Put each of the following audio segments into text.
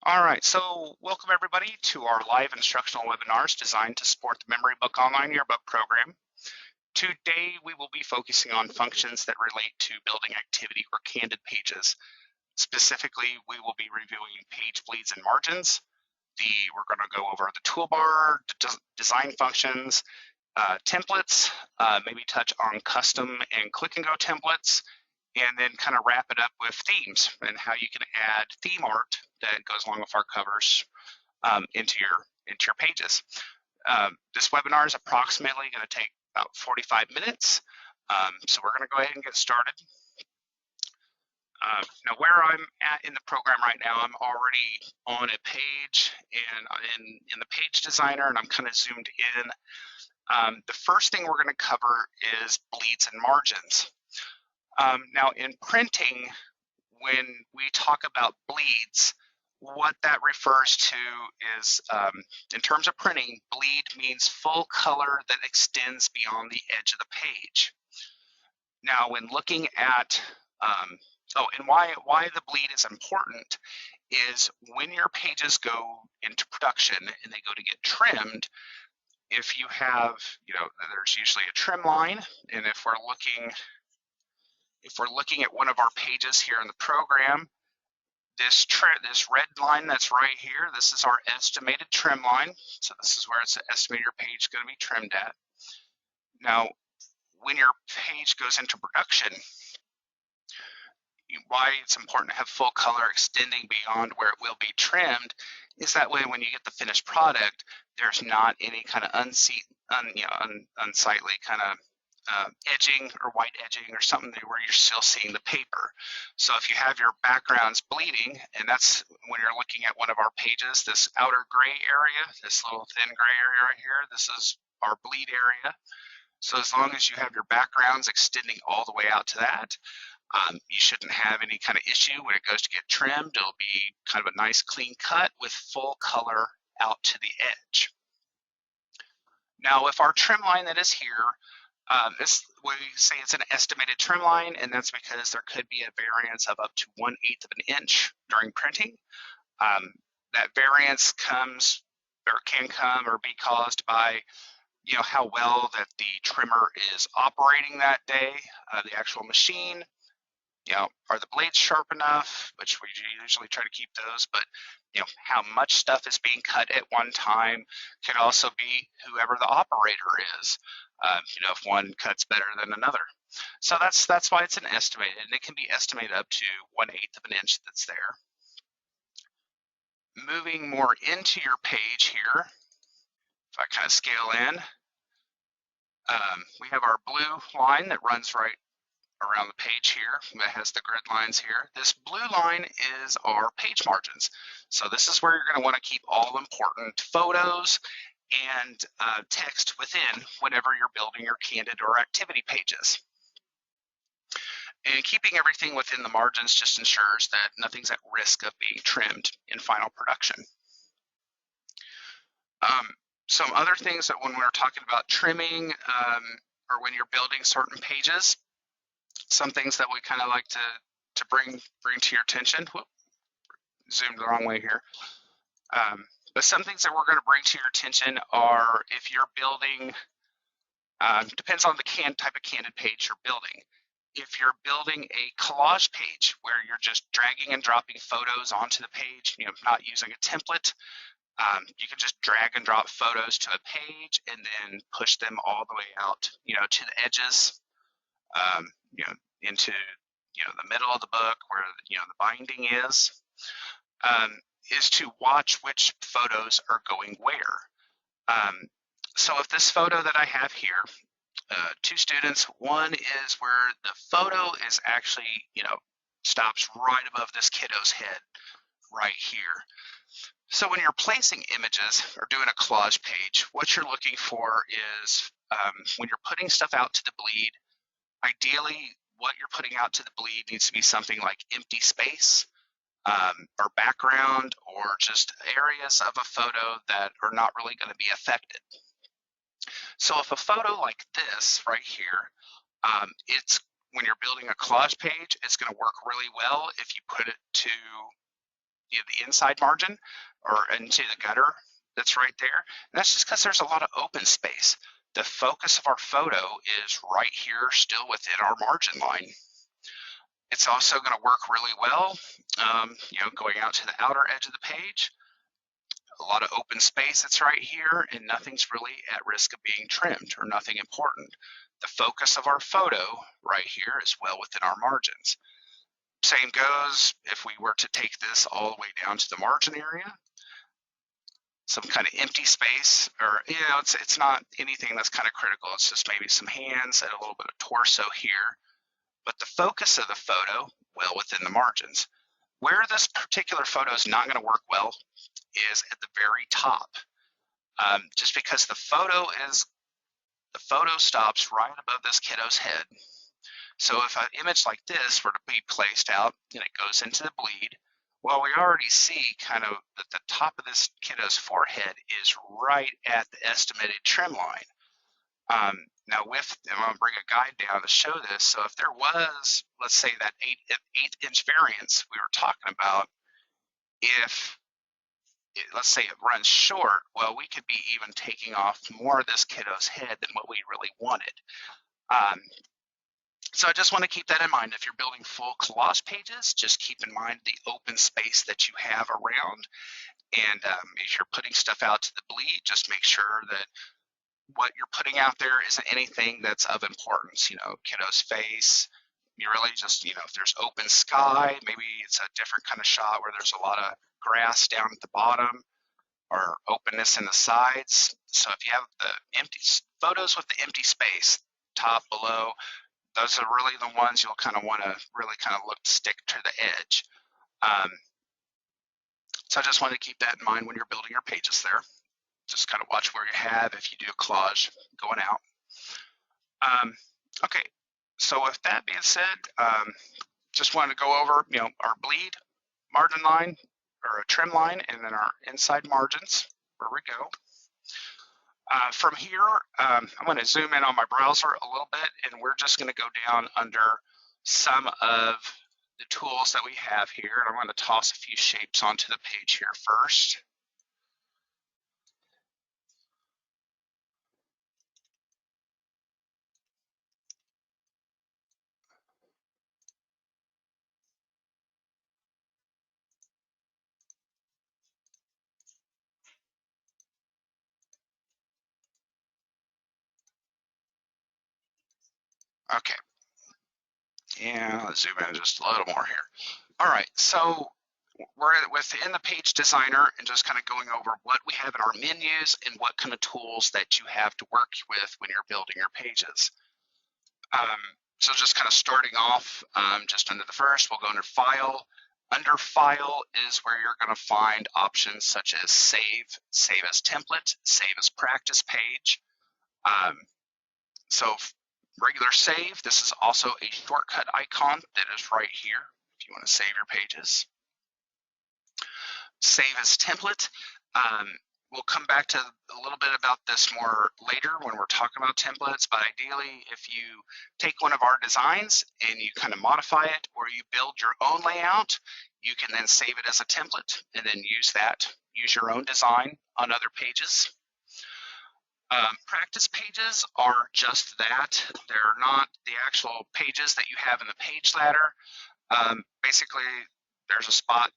All right, so welcome everybody to our live instructional webinars designed to support the Memory Book Online Yearbook program. Today, we will be focusing on functions that relate to building activity or candid pages. Specifically, we will be reviewing page bleeds and margins. We're going to go over the toolbar, design functions, templates, maybe touch on custom and click and go templates, and then kind of wrap it up with themes and how you can add theme art that goes along with our covers into your pages. This webinar is approximately going to take about 45 minutes, so we're going to go ahead and get started. Now, where I'm at in the program right now, I'm already on a page and in the page designer, and I'm kind of zoomed in. The first thing we're going to cover is bleeds and margins. Now, in printing, when we talk about bleeds, what that refers to is, in terms of printing, bleed means full color that extends beyond the edge of the page. Now, when looking at, and why the bleed is important is when your pages go into production and they go to get trimmed, if you have, there's usually a trim line, and if we're looking at one of our pages here in the program, this red line that's right here, this is our estimated trim line. So this is where it's estimated your page is going to be trimmed at. Now, when your page goes into production, why it's important to have full color extending beyond where it will be trimmed is that way when you get the finished product, there's not any kind of unsightly kind of edging or white edging or something where you're still seeing the paper. So if you have your backgrounds bleeding, and that's when you're looking at one of our pages, this outer gray area, this little thin gray area right here, this is our bleed area. So as long as you have your backgrounds extending all the way out to that, you shouldn't have any kind of issue when it goes to get trimmed. It'll be kind of a nice clean cut with full color out to the edge. Now, if our trim line that is here, we say it's an estimated trim line, and that's because there could be a variance of up to 1/8 of an inch during printing. That variance comes or can come or be caused by how well that the trimmer is operating that day, the actual machine. Are the blades sharp enough, which we usually try to keep those, but how much stuff is being cut at one time could also be whoever the operator is. If one cuts better than another. So that's why it's an estimated, and it can be estimated up to 1/8 of an inch that's there. Moving more into your page here, if I kind of scale in, we have our blue line that runs right around the page here that has the grid lines here. This blue line is our page margins. So this is where you're going to want to keep all important photos and text within whenever you're building your candid or activity pages. And keeping everything within the margins just ensures that nothing's at risk of being trimmed in final production. Some other things that when we're talking about trimming or when you're building certain pages, some things that we kind of like to bring to your attention. Whoop, zoomed the wrong way here. But some things that we're going to bring to your attention are if you're building, depends on the type of candid page you're building. If you're building a collage page where you're just dragging and dropping photos onto the page, not using a template, you can just drag and drop photos to a page and then push them all the way out, to the edges, into the middle of the book where the binding is to watch which photos are going where. So if this photo that I have here, two students, one is where the photo is actually, stops right above this kiddo's head right here. So when you're placing images or doing a collage page, what you're looking for is when you're putting stuff out to the bleed, ideally what you're putting out to the bleed needs to be something like empty space or background or just areas of a photo that are not really going to be affected. So if a photo like this right here, it's when you're building a collage page, it's going to work really well if you put it to the inside margin or into the gutter that's right there. And that's just because there's a lot of open space. The focus of our photo is right here, still within our margin line. It's also going to work really well, going out to the outer edge of the page. A lot of open space that's right here, and nothing's really at risk of being trimmed or nothing important. The focus of our photo right here is well within our margins. Same goes if we were to take this all the way down to the margin area. Some kind of empty space, or it's not anything that's kind of critical. It's just maybe some hands and a little bit of torso here. But the focus of the photo, well within the margins. Where this particular photo is not going to work well is at the very top, just because the photo stops right above this kiddo's head. So if an image like this were to be placed out and it goes into the bleed, well, we already see kind of that the top of this kiddo's forehead is right at the estimated trim line. Now I'm going to bring a guide down to show this. So if there was, let's say that 8-inch variance we were talking about, let's say it runs short, well, we could be even taking off more of this kiddo's head than what we really wanted. So I just want to keep that in mind. If you're building full collage pages, just keep in mind the open space that you have around. And if you're putting stuff out to the bleed, just make sure that what you're putting out there isn't anything that's of importance. Kiddo's face. You really just, if there's open sky, maybe it's a different kind of shot where there's a lot of grass down at the bottom or openness in the sides. So if you have the empty photos with the empty space, top, below, those are really the ones you'll kind of want to really kind of look to stick to the edge. So I just wanted to keep that in mind when you're building your pages there. Just kind of watch where you have if you do a collage going out. Okay, so with that being said, just wanted to go over, our bleed margin line or a trim line, and then our inside margins, where we go. From here, I'm going to zoom in on my browser a little bit, and we're just going to go down under some of the tools that we have here. And I'm going to toss a few shapes onto the page here first. Okay, and let's zoom in just a little more here. All right, so we're within the page designer and just kind of going over what we have in our menus and what kind of tools that you have to work with when you're building your pages. So just kind of starting off, just under the first, we'll go under File. Under File is where you're going to find options such as Save, Save as Template, Save as Practice Page. So regular save, this is also a shortcut icon that is right here if you want to save your pages. Save as template. We'll come back to a little bit about this more later when we're talking about templates, but ideally if you take one of our designs and you kind of modify it or you build your own layout, you can then save it as a template and then use your own design on other pages. Practice pages are just that. They're not the actual pages that you have in the page ladder. Basically, there's a spot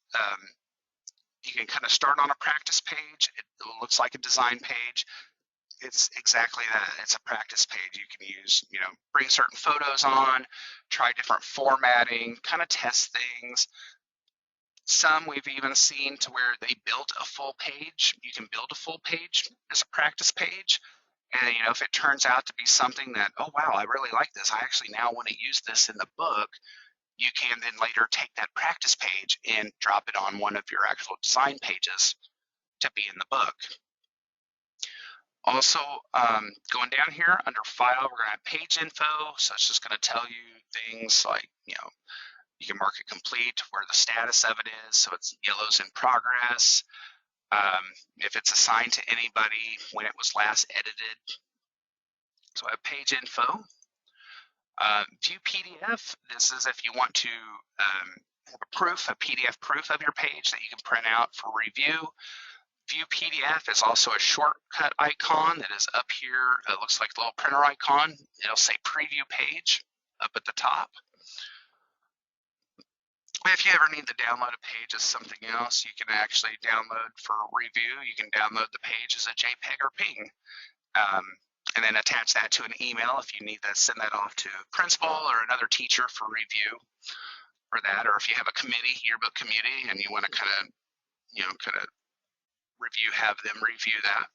you can kind of start on a practice page. It looks like a design page. It's exactly that. It's a practice page. You can use, bring certain photos on, try different formatting, kind of test things. Some we've even seen to where they built a full page. You can build a full page as a practice page. And, if it turns out to be something that, oh, wow, I really like this. I actually now want to use this in the book. You can then later take that practice page and drop it on one of your actual design pages to be in the book. Also, going down here under File, we're going to have Page Info. So it's just going to tell you things like, you can mark it complete, where the status of it is. So it's yellow's in progress. If it's assigned to anybody, when it was last edited. So I have Page Info. View PDF. This is if you want to have a PDF proof of your page that you can print out for review. View PDF is also a shortcut icon that is up here. It looks like a little printer icon. It'll say preview page up at the top. If you ever need to download a page as something else, you can actually download for review. You can download the page as a JPEG or PNG, and then attach that to an email if you need to send that off to a principal or another teacher for review for that. Or if you have a committee, yearbook committee, and you want to kind of have them review that.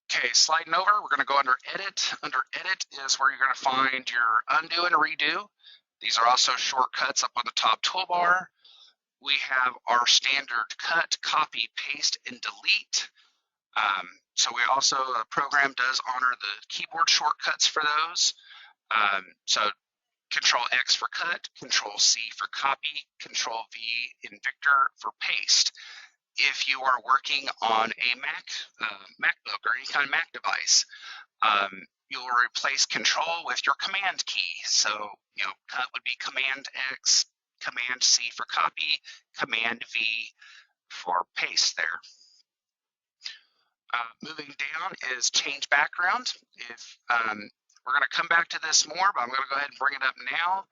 Okay, sliding over, we're going to go under Edit. Under Edit is where you're going to find your undo and redo. These are also shortcuts up on the top toolbar. We have our standard cut, copy, paste, and delete. So we also, the program does honor the keyboard shortcuts for those. So Control X for cut, Control C for copy, Control V in Victor for paste. If you are working on a MacBook or any kind of Mac device, you'll replace Control with your Command key. So, cut would be Command X, Command C for copy, Command V for paste there. Moving down is change background. If we're going to come back to this more, but I'm going to go ahead and bring it up now.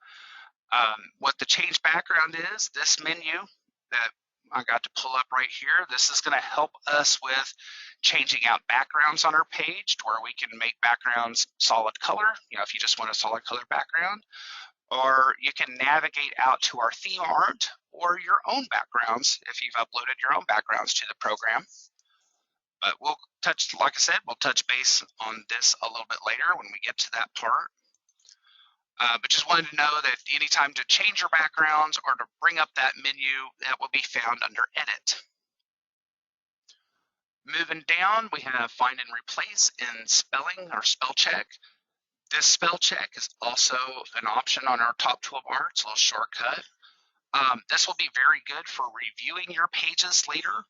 What the change background is, this menu that I got to pull up right here, this is going to help us with changing out backgrounds on our page to where we can make backgrounds solid color, if you just want a solid color background, or you can navigate out to our theme art or your own backgrounds if you've uploaded your own backgrounds to the program. But we'll touch, like I said, we'll touch base on this a little bit later when we get to that part. But just wanted to know that anytime to change your backgrounds or to bring up that menu, that will be found under Edit. Moving down, we have Find and Replace in Spelling or Spell Check. This spell check is also an option on our top toolbar. It's a little shortcut. This will be very good for reviewing your pages later.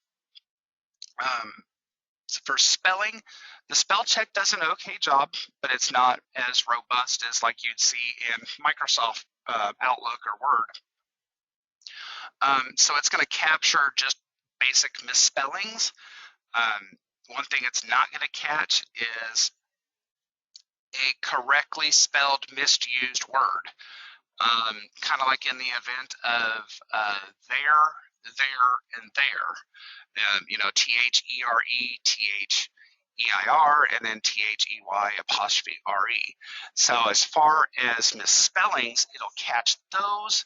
For spelling, the spell check does an okay job, but it's not as robust as like you'd see in Microsoft Outlook or Word. So it's going to capture just basic misspellings. One thing it's not going to catch is a correctly spelled misused word. Kind of like in the event of there, and there. T-H-E-R-E, T-H-E-I-R, and then T-H-E-Y apostrophe R-E. So as far as misspellings, it'll catch those,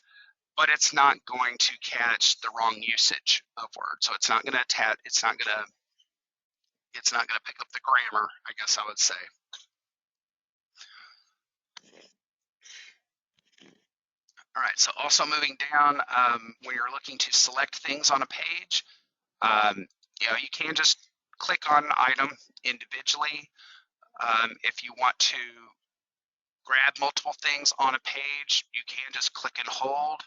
but it's not going to catch the wrong usage of words. So it's not going to pick up the grammar, I guess I would say. All right, so also moving down, when you're looking to select things on a page, you can just click on an item individually. If you want to grab multiple things on a page, you can just click and hold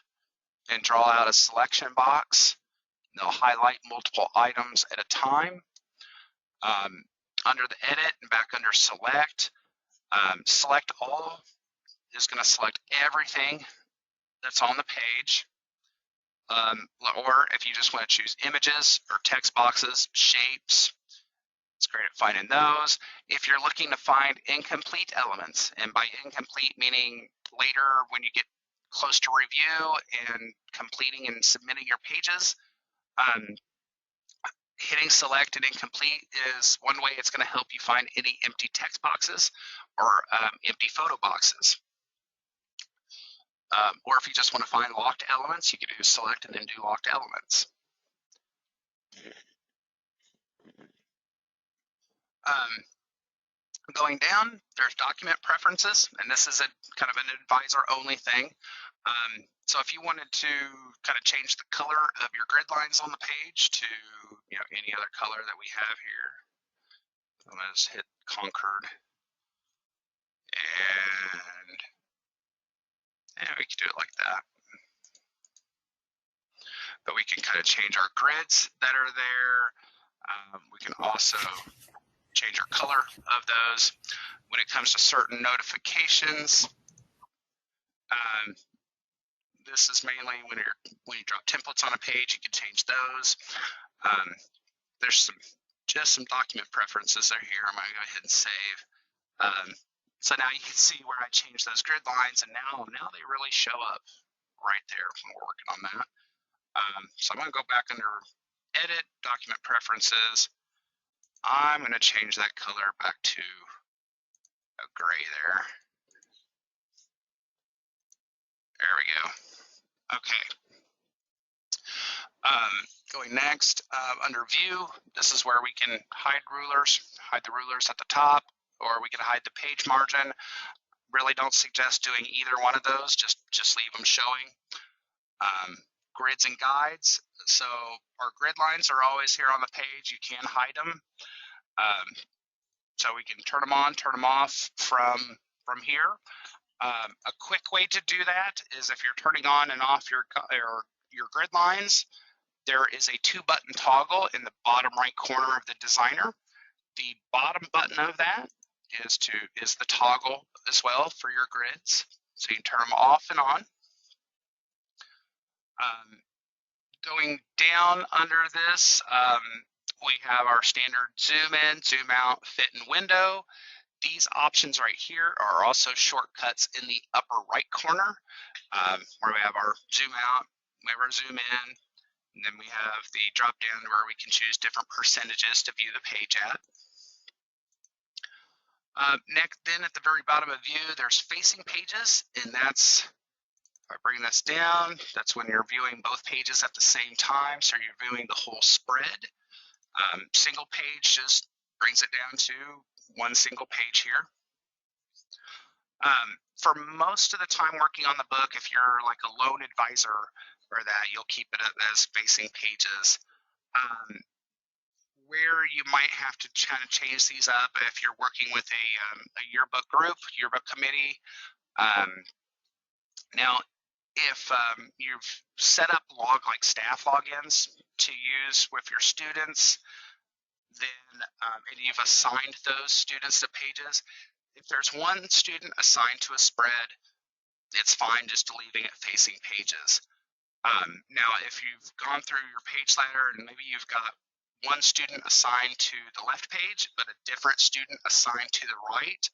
and draw out a selection box. They'll highlight multiple items at a time. Under the Edit and back under Select, Select All is going to select everything that's on the page. Or if you just want to choose images or text boxes, shapes, it's great at finding those. If you're looking to find incomplete elements, and by incomplete meaning later when you get close to review and completing and submitting your pages, hitting select and incomplete is one way it's going to help you find any empty text boxes or empty photo boxes. Or if you just want to find locked elements, you can do select and then do locked elements. Going down, there's document preferences, and this is a kind of an advisor only thing. So if you wanted to kind of change the color of your grid lines on the page to any other color that we have here, I'm going to just hit Concord, and we can do it like that. But we can kind of change our grids that are there. We can also change our color of those. When it comes to certain notifications, This is mainly when you drop templates on a page, you can change those. There's just some document preferences are here. I'm going to go ahead and save. So now you can see where I changed those grid lines, and now they really show up right there when we're working on that. So I'm going to go back under Edit, Document Preferences. I'm going to change that color back to a gray there. There we go. Okay. Going next, under View, this is where we can hide the rulers at the top, or we can hide the page margin. Really don't suggest doing either one of those, just leave them showing. Grids and guides, so our grid lines are always here on the page. You can hide them. So we can turn them on, turn them off from here. A quick way to do that is if you're turning on and off your grid lines, there is a 2-button toggle in the bottom right corner of the designer. The bottom button of that is the toggle as well for your grids. So you can turn them off and on. Going down under this, we have our standard zoom in, zoom out, fit and window. These options right here are also shortcuts in the upper right corner, where we have our zoom out, we have our zoom in, and then we have the drop down where we can choose different percentages to view the page at. Next, then at the very bottom of view, there's facing pages, and that's, if I bring this down, that's when you're viewing both pages at the same time, so you're viewing the whole spread. Single page just brings it down to one single page here. For most of the time working on the book, if you're like a loan advisor or that, you'll keep it as facing pages. Where you might have to kind of change these up if you're working with a yearbook group, yearbook committee. Now, if you've set up like staff logins to use with your students, then and you've assigned those students to pages, if there's one student assigned to a spread, it's fine just leaving it facing pages. Now, if you've gone through your page ladder and maybe you've got one student assigned to the left page, but a different student assigned to the right,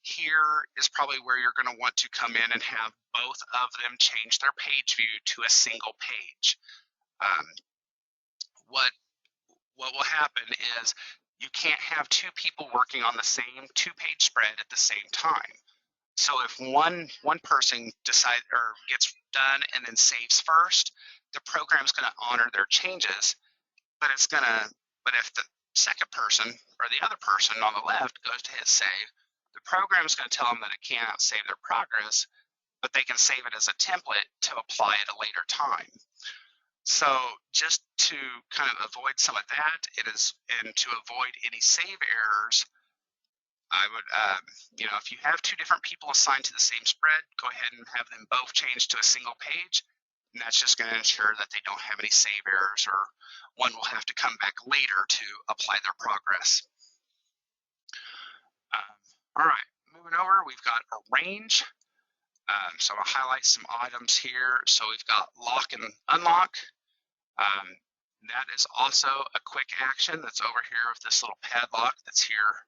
here is probably where you're going to want to come in and have both of them change their page view to a single page. What will happen is you can't have two people working on the same 2-page spread at the same time. So if one person decides or gets done and then saves first, the program's going to honor their changes, but if the second person or the other person on the left goes to hit save, the program's going to tell them that it cannot save their progress, but they can save it as a template to apply at a later time. So just to kind of avoid some of that, and to avoid any save errors, I would, if you have two different people assigned to the same spread, go ahead and have them both change to a single page, and that's just going to ensure that they don't have any save errors, or one will have to come back later to apply their progress. All right, moving over, we've got arrange. So I'm going to highlight some items here. So we've got lock and unlock. That is also a quick action that's over here with this little padlock that's here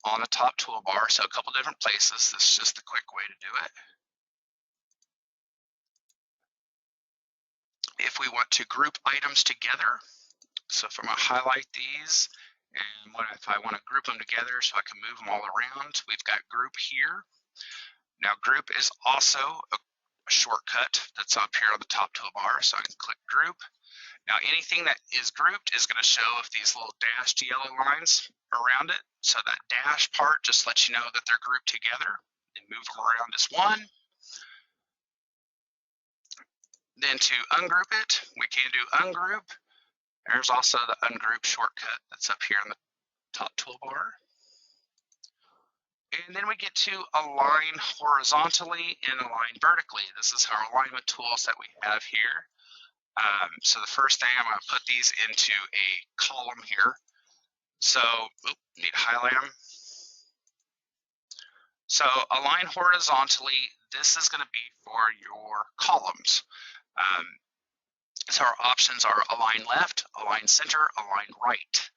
on the top toolbar. So a couple different places. This is just the quick way to do it. If we want to group items together, so if I'm going to highlight these, and if I want to group them together so I can move them all around, we've got group here. Now group is also a shortcut that's up here on the top toolbar, so I can click group. Now anything that is grouped is going to show with these little dashed yellow lines around it. So that dash part just lets you know that they're grouped together, and move them around as one. Then to ungroup it, we can do ungroup. There's also the ungroup shortcut that's up here on the top toolbar. And then we get to align horizontally and align vertically. This is our alignment tools that we have here. So the first thing, I'm going to put these into a column here. So, need to highlight them. So align horizontally, this is going to be for your columns. So our options are align left, align center, align right.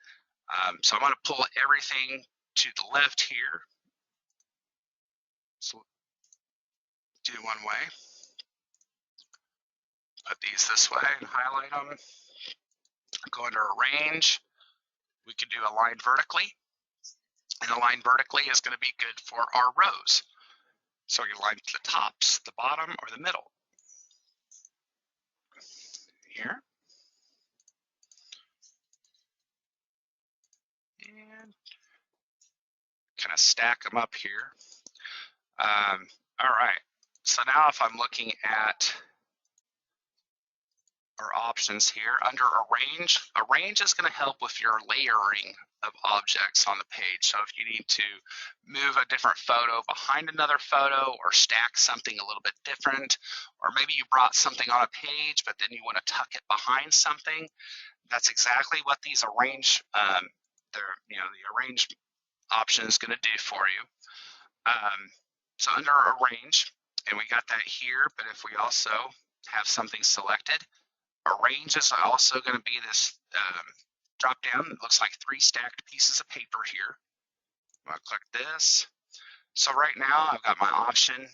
So I'm going to pull everything to the left here. So do one way. Put these this way and highlight them. Go under arrange. We could do align vertically. And align vertically is going to be good for our rows. So you align the tops, the bottom, or the middle. Here. And kind of stack them up here. All right. So now if I'm looking at our options here, under arrange is going to help with your layering of objects on the page. So if you need to move a different photo behind another photo or stack something a little bit different, or maybe you brought something on a page, but then you want to tuck it behind something, that's exactly what these arrange, the arrange option is going to do for you. So under arrange, and we got that here, but if we also have something selected, arrange is also going to be this drop down. It looks like 3 stacked pieces of paper here. I'm going to click this. So right now I've got my option,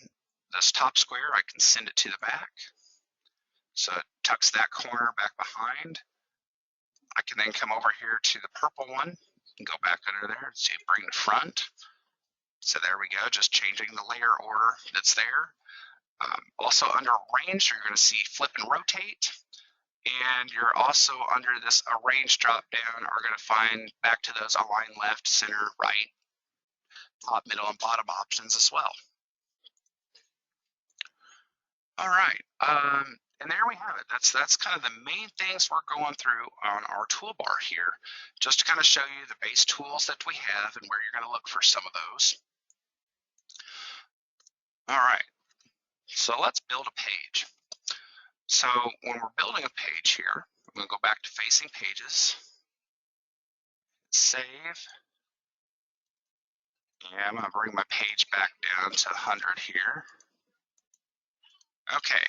this top square, I can send it to the back. So it tucks that corner back behind. I can then come over here to the purple one and go back under there and see bring to front. So there we go, just changing the layer order that's there. Also under arrange, you're going to see flip and rotate. And you're also under this arrange drop down are going to find back to those align left, center, right, top, middle, and bottom options as well. All right, and there we have it. That's kind of the main things we're going through on our toolbar here, just to kind of show you the base tools that we have and where you're going to look for some of those. All right, so let's build a page. So when we're building a page here, I'm going to go back to facing pages, save, and I'm going to bring my page back down to 100 here. Okay.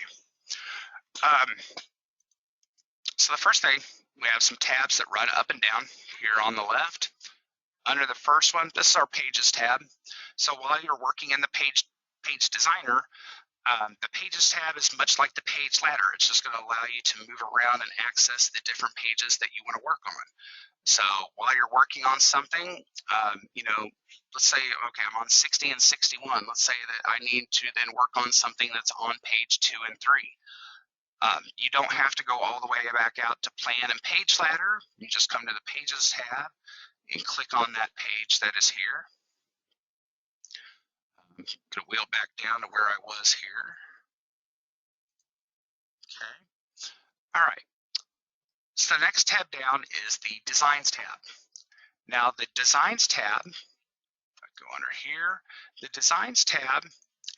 So the first thing, we have some tabs that run up and down here on the left. Under the first one, this is our Pages tab. So while you're working in the Page Designer, the Pages tab is much like the Page Ladder. It's just going to allow you to move around and access the different pages that you want to work on. So while you're working on something, let's say, okay, I'm on 60 and 61. Let's say that I need to then work on something that's on page 2 and 3. You don't have to go all the way back out to Plan and Page Ladder. You just come to the Pages tab and click on that page that is here. I'm going to wheel back down to where I was here. Okay. All right. So the next tab down is the Designs tab. Now the Designs tab, if I go under here, the Designs tab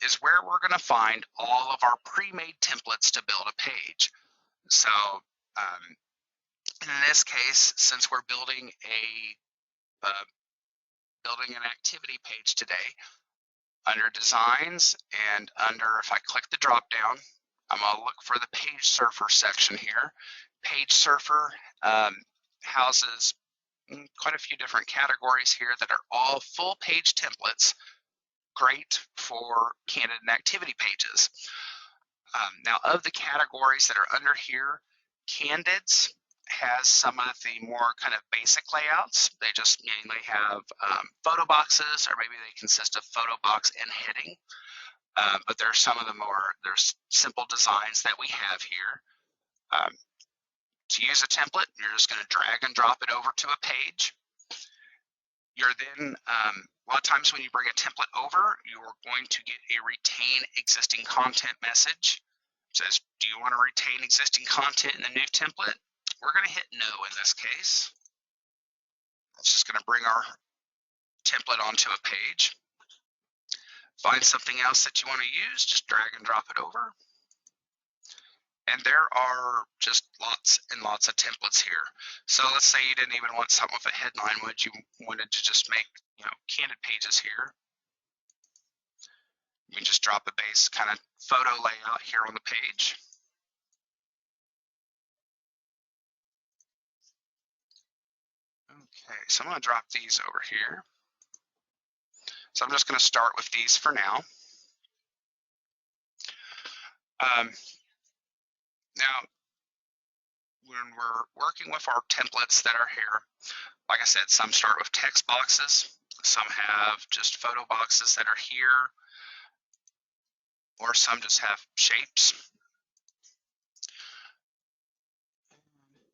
is where we're going to find all of our pre-made templates to build a page. So in this case, since we're building an activity page today, under Designs and under, if I click the drop down, I'm going to look for the Page Surfer section here. Page Surfer houses quite a few different categories here that are all full page templates, great for candid and activity pages. Now, of the categories that are under here, Candids has some of the more kind of basic layouts. They just mainly have photo boxes, or maybe they consist of photo box and heading. But there are some of the there's simple designs that we have here. To use a template, you're just going to drag and drop it over to a page. You're then, a lot of times when you bring a template over, you're going to get a retain existing content message. It says, do you want to retain existing content in the new template? We're going to hit no in this case. That's just going to bring our template onto a page. Find something else that you want to use, just drag and drop it over. And there are just lots and lots of templates here. So let's say you didn't even want something with a headline, but you wanted to just make, candid pages here. We just drop a base kind of photo layout here on the page. Okay, so I'm going to drop these over here. So I'm just going to start with these for now. Now, when we're working with our templates that are here, like I said, some start with text boxes, some have just photo boxes that are here, or some just have shapes.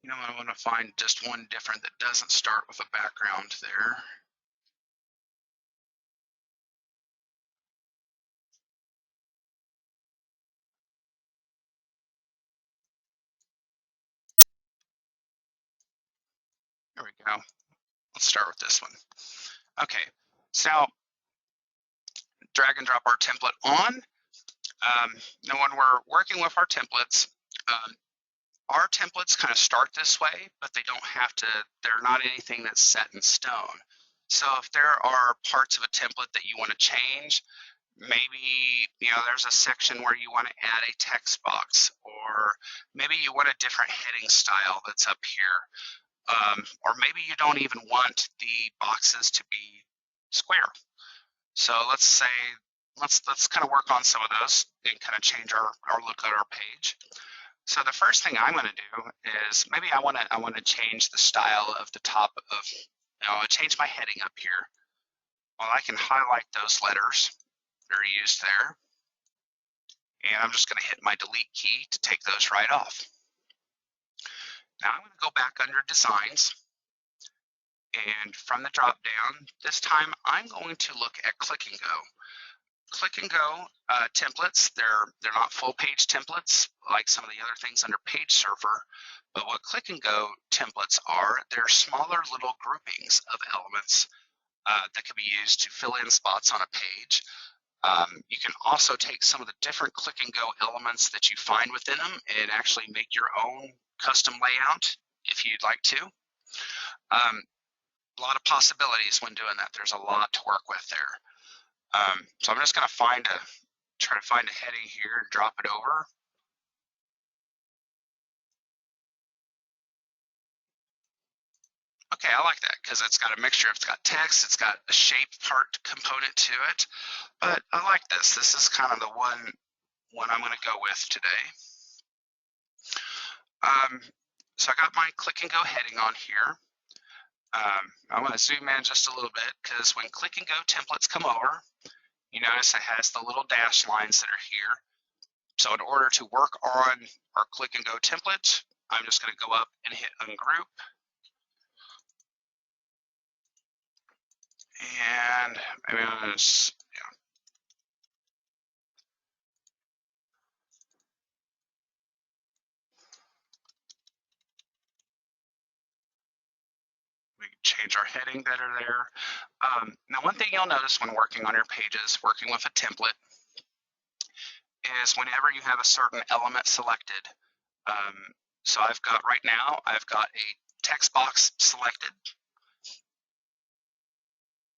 You know, I want to find just one different that doesn't start with a background there. There we go. Let's start with this one. Okay, so drag and drop our template on. Now when we're working with our templates kind of start this way, but they don't have to, they're not anything that's set in stone. So if there are parts of a template that you want to change, maybe, you know, there's a section where you want to add a text box, or maybe you want a different heading style that's up here. Or maybe you don't even want the boxes to be square. So let's say, let's kind of work on some of those and kind of change our look at our page. So the first thing I'm going to do is maybe I want to change the style of the top of, you know, change my heading up here. Well, I can highlight those letters that are used there, and I'm just going to hit my delete key to take those right off. Now I'm going to go back under designs, and from the drop down, this time I'm going to look at click and go. Click and go templates, they're not full page templates like some of the other things under page server, but what click and go templates are, they're smaller little groupings of elements that can be used to fill in spots on a page. You can also take some of the different click and go elements that you find within them and actually make your own custom layout if you'd like to. A lot of possibilities when doing that. There's a lot to work with there. So I'm just going to try to find a heading here and drop it over. Okay, I like that because it's got a mixture. It's got text, it's got a shape part component to it. But I like this. This is kind of the one I'm going to go with today. So I got my click and go heading on here. I want to zoom in just a little bit because when click and go templates come over, you notice it has the little dash lines that are here. So in order to work on our click and go template, I'm just going to go up and hit ungroup. And maybe I'm going to, we can change our heading that are there. Now, one thing you'll notice when working on your pages, working with a template, is whenever you have a certain element selected. So I've got right now, I've got a text box selected.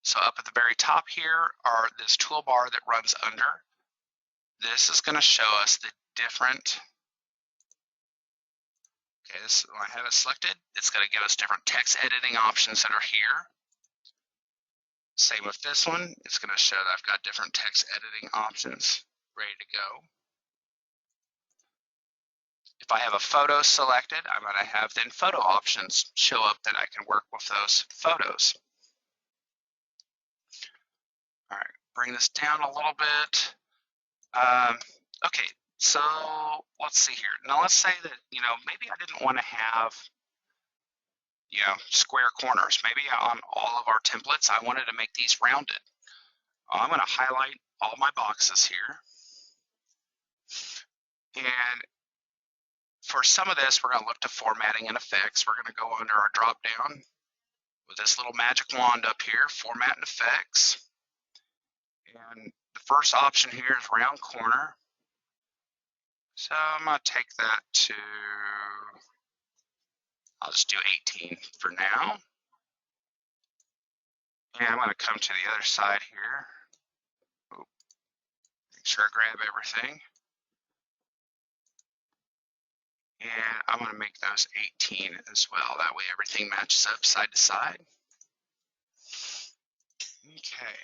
So up at the very top here are this toolbar that runs under. This is going to show us the different, okay, this, when I have it selected, it's going to give us different text editing options that are here. Same with this one, it's going to show that I've got different text editing options ready to go. If I have a photo selected, I'm going to have then photo options show up that I can work with those photos. All right, bring this down a little bit. Okay, so let's see here. Now let's say that, you know, maybe I didn't want to have, you know, square corners. Maybe on all of our templates, I wanted to make these rounded. I'm going to highlight all my boxes here. And for some of this, we're going to look to formatting and effects. We're going to go under our drop down with this little magic wand up here, format and effects. And the first option here is round corner. So I'm going to take that to, I'll just do 18 for now. And I'm going to come to the other side here. Make sure I grab everything. And I'm going to make those 18 as well. That way everything matches up side to side. Okay.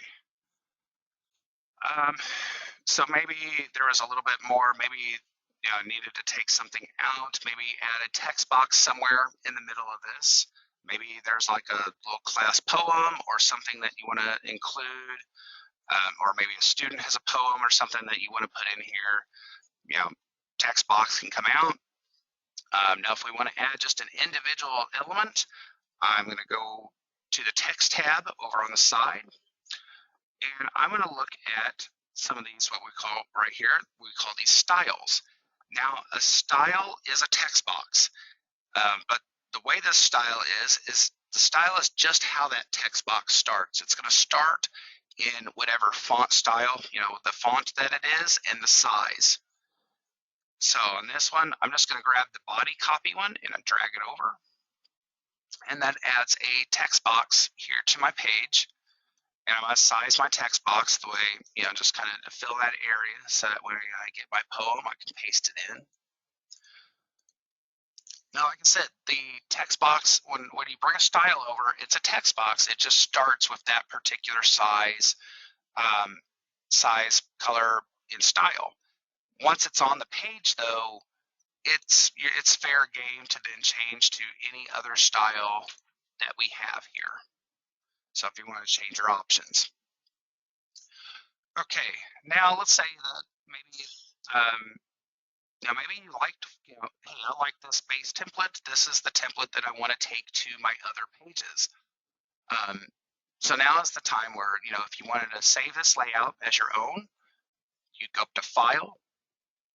So maybe there was a little bit more, maybe needed to take something out, maybe add a text box somewhere in the middle of this. Maybe there's like a little class poem or something that you want to include, or maybe a student has a poem or something that you want to put in here. Text box can come out. Now if we want to add just an individual element, I'm going to go to the text tab over on the side, and I'm going to look at some of these, what we call right here, we call these styles. Now, a style is a text box, but the way this style is the style is just how that text box starts. It's going to start in whatever font style, the font that it is and the size. So on this one, I'm just going to grab the body copy one and drag it over. And that adds a text box here to my page. And I'm going to size my text box the way, just kind of to fill that area so that when I get my poem, I can paste it in. Now, like I said, the text box, when you bring a style over, it's a text box. It just starts with that particular size, color, and style. Once it's on the page, though, it's fair game to then change to any other style that we have here. So if you want to change your options. Okay, now let's say that maybe maybe you liked, hey, I like this base template. This is the template that I want to take to my other pages. So now is the time where, if you wanted to save this layout as your own, you'd go up to File,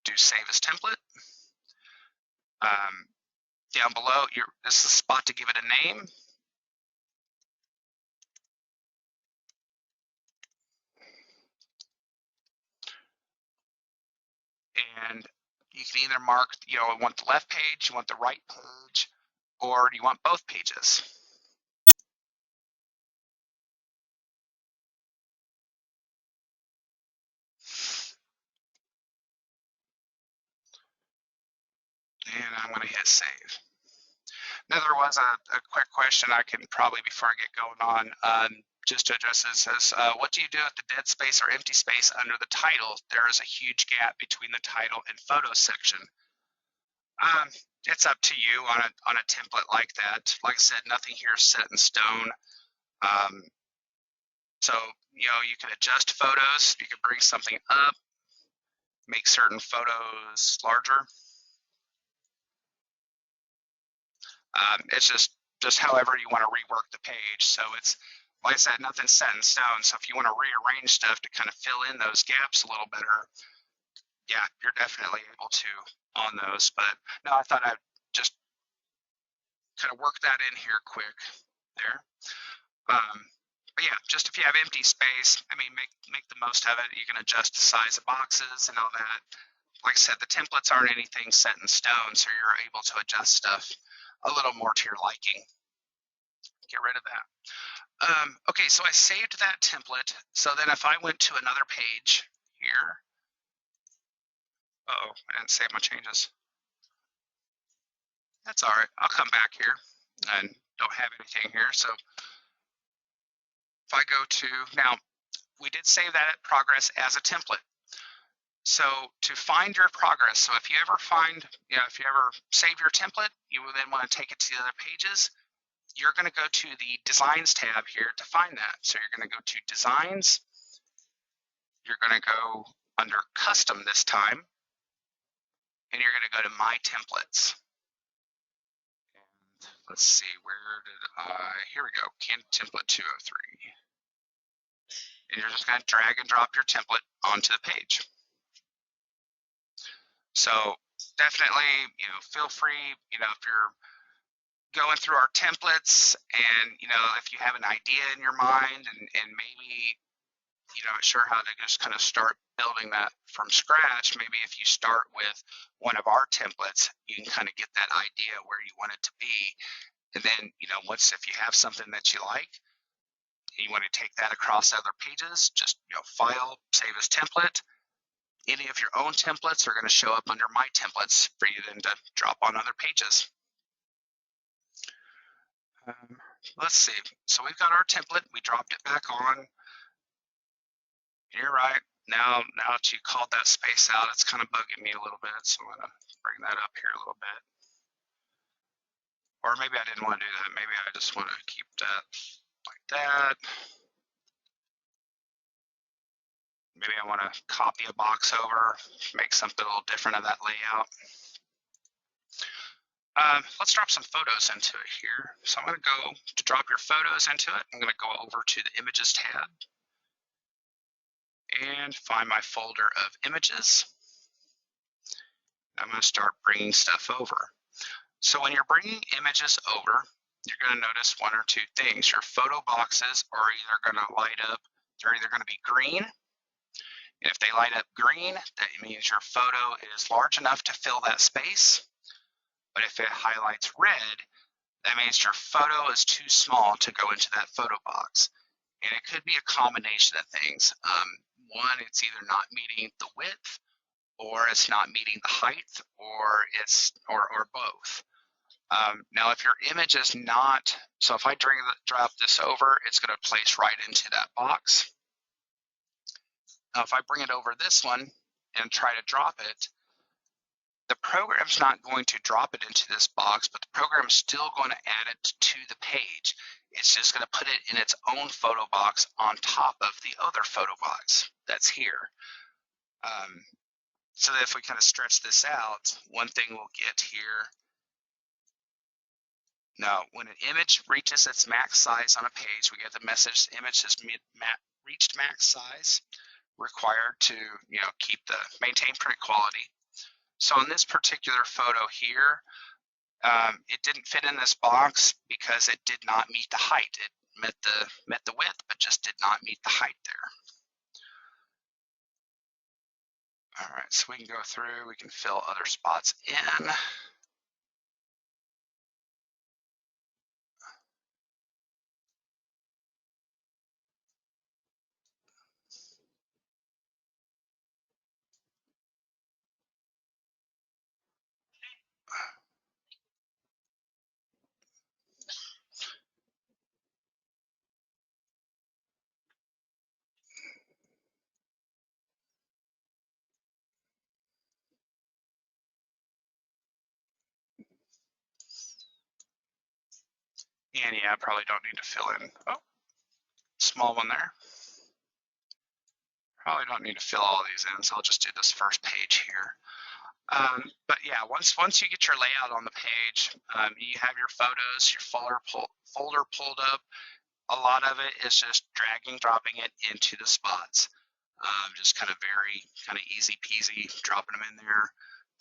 do Save as Template. Down below, this is the spot to give it a name. And you can either mark, you want the left page, you want the right page, or you want both pages. And I'm going to hit save. Now there was a quick question I can probably, before I get going on, just to address this, says, what do you do with the dead space or empty space under the title? There is a huge gap between the title and photo section. It's up to you on a template like that. Like I said, nothing here is set in stone. So, you can adjust photos. You can bring something up, make certain photos larger. It's just however you want to rework the page. So it's, like I said, nothing's set in stone. So if you want to rearrange stuff to kind of fill in those gaps a little better, yeah, you're definitely able to on those. But no, I thought I'd just kind of work that in here quick there. But yeah, just if you have empty space, I mean, make the most of it. You can adjust the size of boxes and all that. Like I said, the templates aren't anything set in stone, so you're able to adjust stuff a little more to your liking. Get rid of that. Okay, so I saved that template. So then if I went to another page here, uh-oh, I didn't save my changes. That's all right. I'll come back here and don't have anything here. So if I go to, now we did save that progress as a template. So to find your progress, so if you ever find, if you ever save your template, you will then want to take it to the other pages. You're going to go to the Designs tab here to find that. So you're going to go to Designs. You're going to go under Custom this time, and you're going to go to My Templates. And let's see, where did here we go, Candid Template 203. And you're just going to drag and drop your template onto the page. So definitely, feel free, if you're going through our templates and, if you have an idea in your mind and maybe you're not sure how to just kind of start building that from scratch, maybe if you start with one of our templates, you can kind of get that idea where you want it to be. And then, once, if you have something that you like, and you want to take that across other pages, just, File, Save as Template, any of your own templates are going to show up under My Templates for you then to drop on other pages. Let's see. So we've got our template. We dropped it back on. You're right. Now that you called that space out, it's kind of bugging me a little bit. So I'm going to bring that up here a little bit. Or maybe I didn't want to do that. Maybe I just want to keep that like that. Maybe I want to copy a box over, make something a little different of that layout. Let's drop some photos into it here. So I'm going to go to drop your photos into it. I'm going to go over to the Images tab and find my folder of images. I'm going to start bringing stuff over. So when you're bringing images over, you're going to notice one or two things. Your photo boxes are either going to light up, they're either going to be green. And if they light up green, that means your photo is large enough to fill that space. But if it highlights red, that means your photo is too small to go into that photo box. And it could be a combination of things. One, it's either not meeting the width, or it's not meeting the height, or both. Now, if your image is not, so if I drop this over, it's going to place right into that box. Now, if I bring it over this one and try to drop it, the program's not going to drop it into this box, but the program's still going to add it to the page. It's just going to put it in its own photo box on top of the other photo box that's here. So that if we kind of stretch this out, one thing we'll get here. Now, when an image reaches its max size on a page, we get the message the image has reached max size, required to maintain print quality. So in this particular photo here, it didn't fit in this box because it did not meet the height. It met the width, but just did not meet the height there. All right, so we can go through, we can fill other spots in. And yeah, I probably don't need to fill in, small one there. Probably don't need to fill all these in, so I'll just do this first page here. But yeah, once you get your layout on the page, you have your photos, your folder pulled up. A lot of it is just dragging, dropping it into the spots. Just kind of very easy peasy, dropping them in there.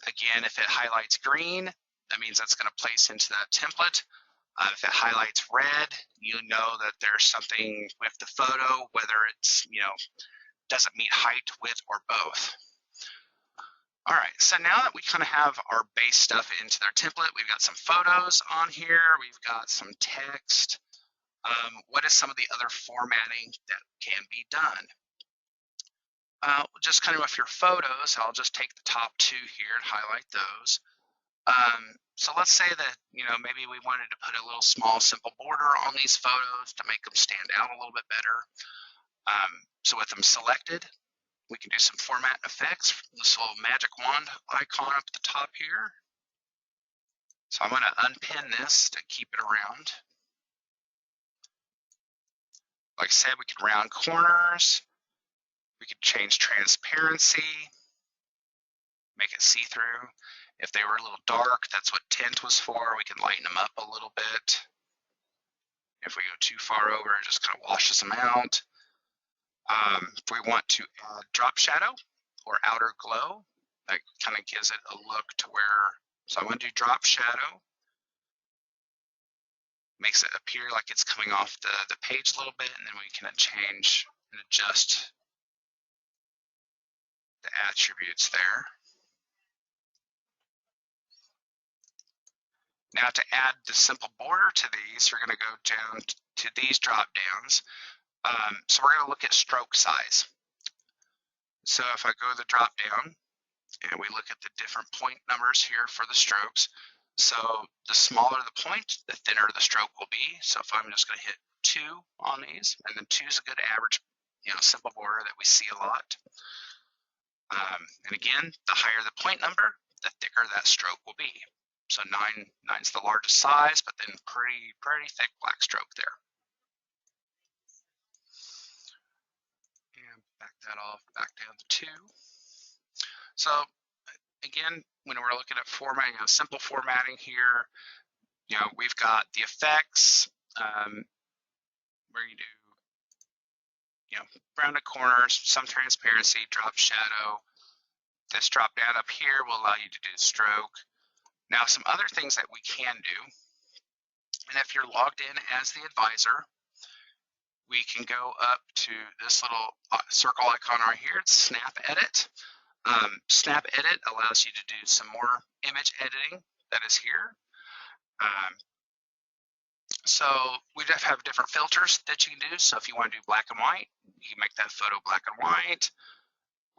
Again, if it highlights green, that means that's going to place into that template. If it highlights red, you know that there's something with the photo, whether it's, doesn't meet height, width, or both. All right, so now that we kind of have our base stuff into their template, we've got some photos on here, we've got some text. What is some of the other formatting that can be done? Just kind of with your photos, I'll just take the top two here and highlight those. So let's say that, maybe we wanted to put a little small, simple border on these photos to make them stand out a little bit better. So with them selected, we can do some format effects. This little magic wand icon up at the top here. So I'm going to unpin this to keep it around. Like I said, we can round corners. We could change transparency, make it see-through. If they were a little dark, that's what tint was for. We can lighten them up a little bit. If we go too far over, it just kind of washes them out. If we want to add drop shadow or outer glow, that kind of gives it a look to where, so I'm going to do drop shadow. Makes it appear like it's coming off the page a little bit, and then we can change and adjust the attributes there. Now to add the simple border to these, we're going to go down to these drop downs. So we're going to look at stroke size. So if I go to the drop down and we look at the different point numbers here for the strokes, so the smaller the point, the thinner the stroke will be. So if I'm just going to hit 2 on these, and then 2 is a good average, simple border that we see a lot. And again, the higher the point number, the thicker that stroke will be. So 9 is the largest size, but then pretty thick black stroke there. And back that off, back down to 2. So again, when we're looking at formatting, simple formatting here, we've got the effects, where you do, rounded corners, some transparency, drop shadow. This drop down up here will allow you to do stroke. Now, some other things that we can do, and if you're logged in as the advisor, we can go up to this little circle icon right here. It's Snap Edit. Snap Edit allows you to do some more image editing that is here. So we have different filters that you can do. So if you want to do black and white, you can make that photo black and white.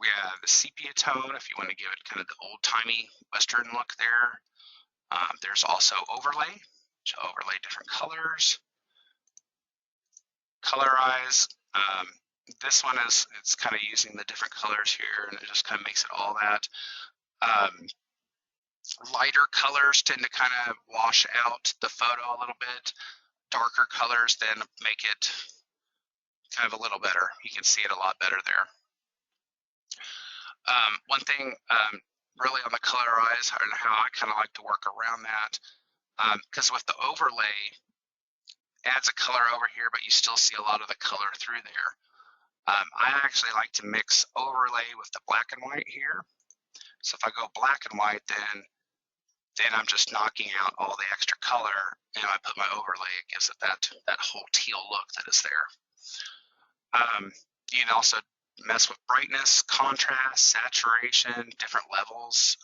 We have the sepia tone if you want to give it kind of the old-timey Western look there. There's also overlay to overlay different colors. Colorize. This one it's kind of using the different colors here, and it just kind of makes it all that. Lighter colors tend to kind of wash out the photo a little bit. Darker colors then make it kind of a little better. You can see it a lot better there. One thing really on the colorize, and how I kind of like to work around that, because with the overlay, adds a color over here, but you still see a lot of the color through there. I actually like to mix overlay with the black and white here. So if I go black and white, then I'm just knocking out all the extra color, and I put my overlay, it gives it that whole teal look that is there. You can also mess with brightness, contrast, saturation, different levels,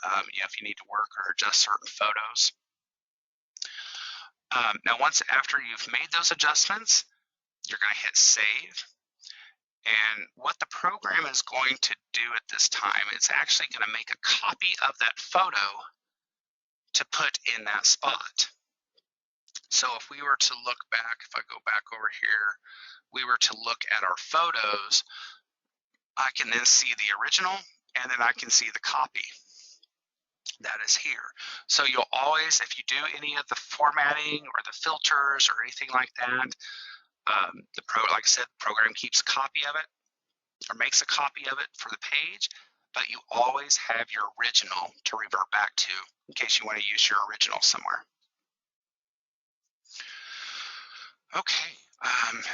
if you need to work or adjust certain photos. Now, once after you've made those adjustments, you're going to hit save. And what the program is going to do at this time, it's actually going to make a copy of that photo to put in that spot. So if we were to look back, if I go back over here, we were to look at our photos, I can then see the original, and then I can see the copy that is here. So you'll always, if you do any of the formatting or the filters or anything like that, like I said, the program keeps a copy of it or makes a copy of it for the page, but you always have your original to revert back to in case you want to use your original somewhere. Okay,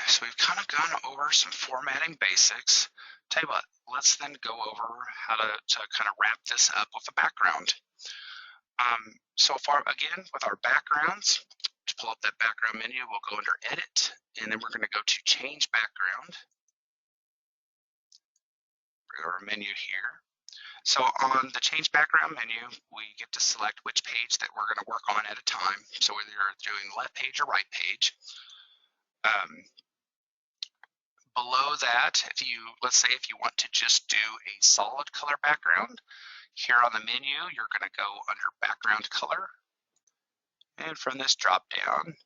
so we've kind of gone over some formatting basics. Tell you what, let's then go over how to kind of wrap this up with a background. So far, again, with our backgrounds, to pull up that background menu, we'll go under Edit, and then we're going to go to Change Background. Bring our menu here. So on the Change Background menu, we get to select which page that we're going to work on at a time. So whether you're doing left page or right page. Below that, let's say if you want to just do a solid color background, here on the menu, you're going to go under Background Color. And from this drop down,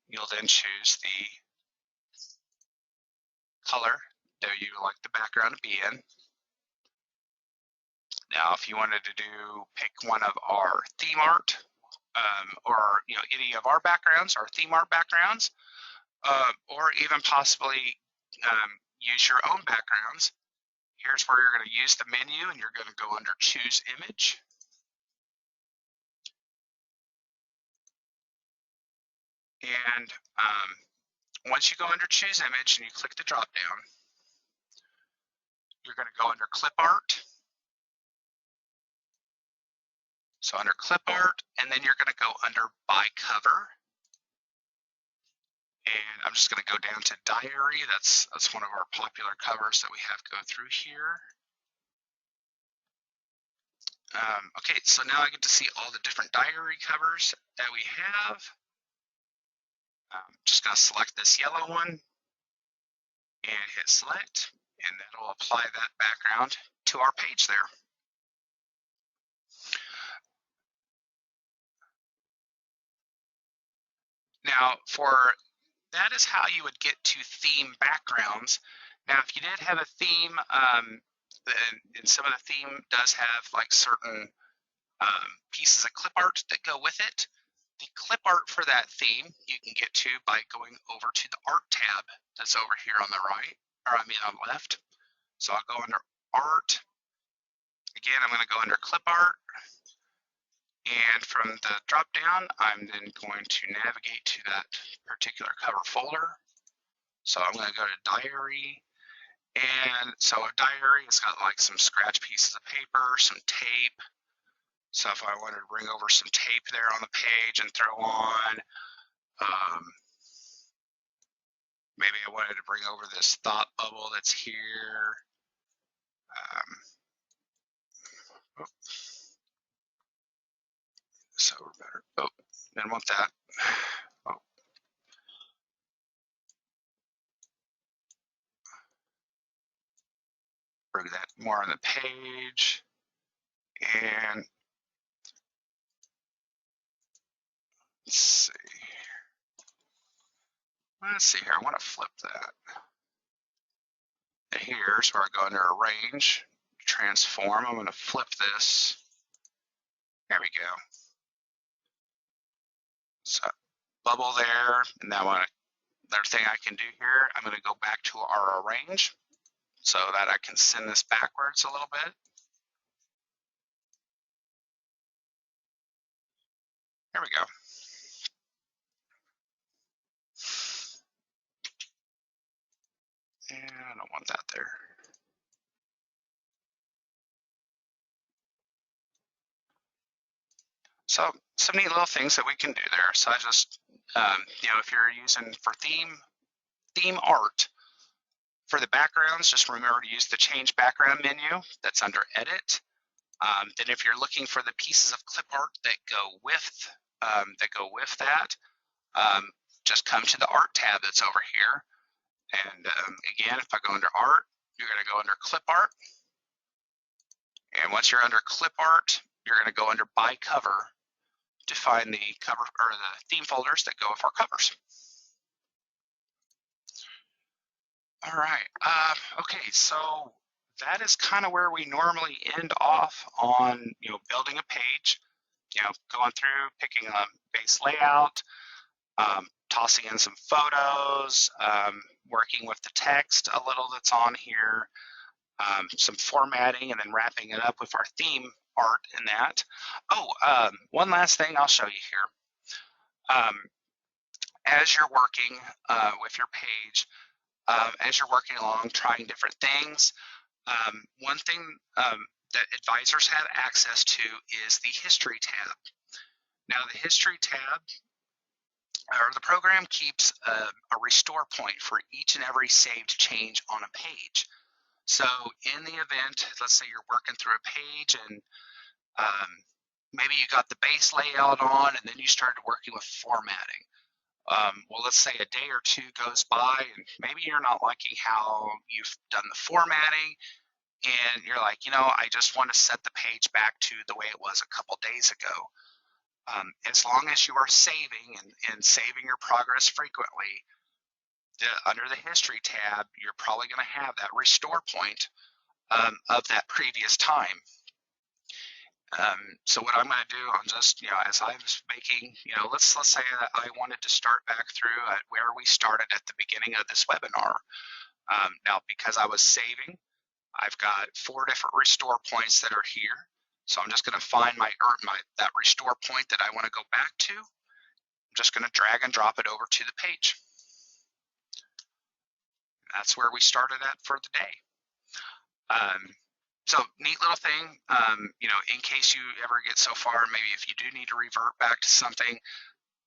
you'll then choose the color that you would like the background to be in. Now, if you wanted to pick one of our theme art, or any of our backgrounds, our theme art backgrounds, or even possibly use your own backgrounds, here's where you're going to use the menu, and you're going to go under Choose Image. And once you go under Choose Image and you click the drop down, you're going to go under Clip Art. So under Clip Art, and then you're going to go under By Cover. And I'm just going to go down to Diary. That's one of our popular covers that we have go through here. Okay, so now I get to see all the different diary covers that we have. I'm just going to select this yellow one and hit select. and that'll apply that background to our page there. Now, that is how you would get to theme backgrounds. Now, if you did have a theme, and some of the theme does have like certain pieces of clip art that go with it. The clip art for that theme you can get to by going over to the art tab that's over here on the right, or I mean on the left. So I'll go under art. Again, I'm going to go under clip art. And from the drop down, I'm then going to navigate to that particular cover folder. So I'm going to go to diary. And so a diary, it's got like some scratch pieces of paper, some tape. So if I wanted to bring over some tape there on the page and throw on, maybe I wanted to bring over this thought bubble that's here. So better. Oh, didn't want that. Oh. Bring that more on the page. And let's see. Let's see here. I want to flip that. And here's where I go under arrange, transform. I'm going to flip this. There we go. So bubble there. And now another thing I can do here, I'm going to go back to our arrange so that I can send this backwards a little bit. There we go. And I don't want that there. So some neat little things that we can do there. So I just, if you're using for theme art, for the backgrounds, just remember to use the change background menu that's under edit. Then if you're looking for the pieces of clip art that go with that, just come to the art tab that's over here. And again, if I go under art, you're going to go under clip art. And once you're under clip art, you're going to go under by cover to find the cover or the theme folders that go with our covers. All right. Okay, so that is kind of where we normally end off on, building a page, going through, picking a base layout, tossing in some photos, working with the text a little that's on here, some formatting, and then wrapping it up with our theme art in that. Oh, one last thing I'll show you here. As you're working with your page, as you're working along, trying different things, one thing that advisors have access to is the History tab. Now, the History tab, or the program keeps a restore point for each and every saved change on a page. So in the event, let's say you're working through a page and maybe you got the base layout on and then you started working with formatting. Well, let's say a day or two goes by and maybe you're not liking how you've done the formatting and you're like, I just want to set the page back to the way it was a couple days ago. As long as you are saving and saving your progress frequently, under the History tab, you're probably going to have that restore point of that previous time. So what I'm going to do, I'm just, as I was making, let's say that I wanted to start back through at where we started at the beginning of this webinar. Now, because I was saving, I've got 4 different restore points that are here. So I'm just going to find that restore point that I want to go back to. I'm just going to drag and drop it over to the page. That's where we started at for the day. So neat little thing, in case you ever get so far, maybe if you do need to revert back to something,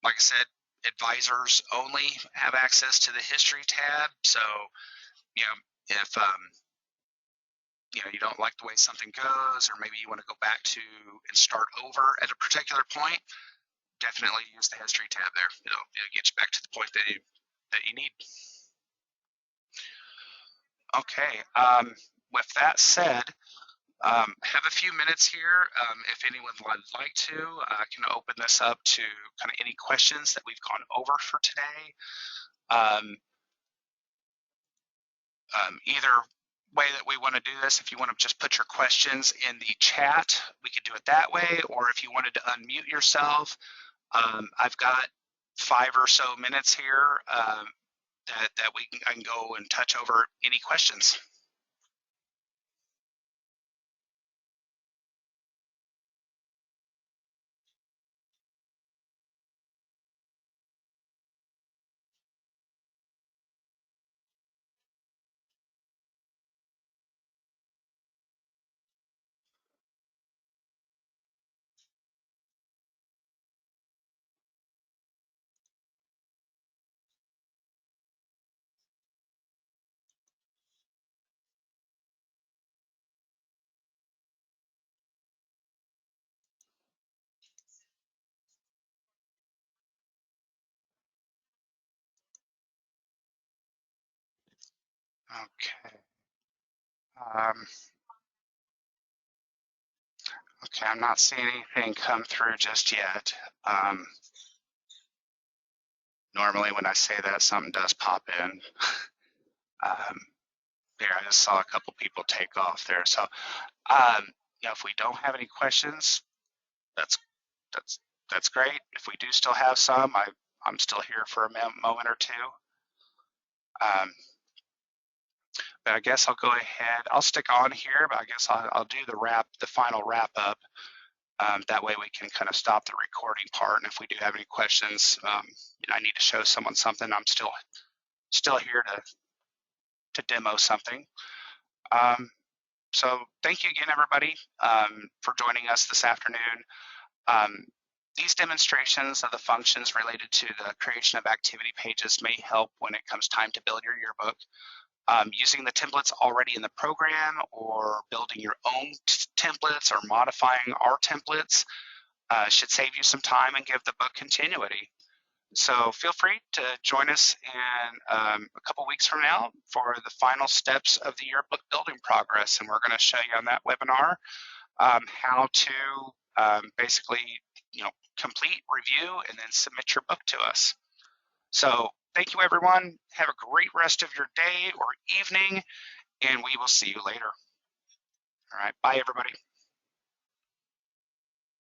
like I said, advisors only have access to the History tab. So, if you don't like the way something goes, or maybe you want to go back to and start over at a particular point, definitely use the History tab there. It'll get you back to the point that you need. Okay. With that said, have a few minutes here. If anyone would like to, I can open this up to kind of any questions that we've gone over for today. Um, Either way that we want to do this, if you want to just put your questions in the chat, we could do it that way. Or if you wanted to unmute yourself, I've got 5 or so minutes here that I can go and touch over any questions. Okay. Um, okay, I'm not seeing anything come through just yet. Normally when I say that, something does pop in. There, I just saw a couple people take off there. So, if we don't have any questions, that's that's that's great. If we do still have some, I'm still here for a moment or two. But I guess I'll go ahead. I'll stick on here, but I guess I'll do the final wrap up. That way we can kind of stop the recording part. And if we do have any questions, I need to show someone something, I'm still here to demo something. So thank you again, everybody, for joining us this afternoon. These demonstrations of the functions related to the creation of activity pages may help when it comes time to build your yearbook. Using the templates already in the program or building your own templates or modifying our templates should save you some time and give the book continuity. So feel free to join us in a couple weeks from now for the final steps of the yearbook building progress. And we're going to show you on that webinar how to basically, complete, review, and then submit your book to us. So thank you, everyone. Have a great rest of your day or evening, and we will see you later. All right. Bye, everybody.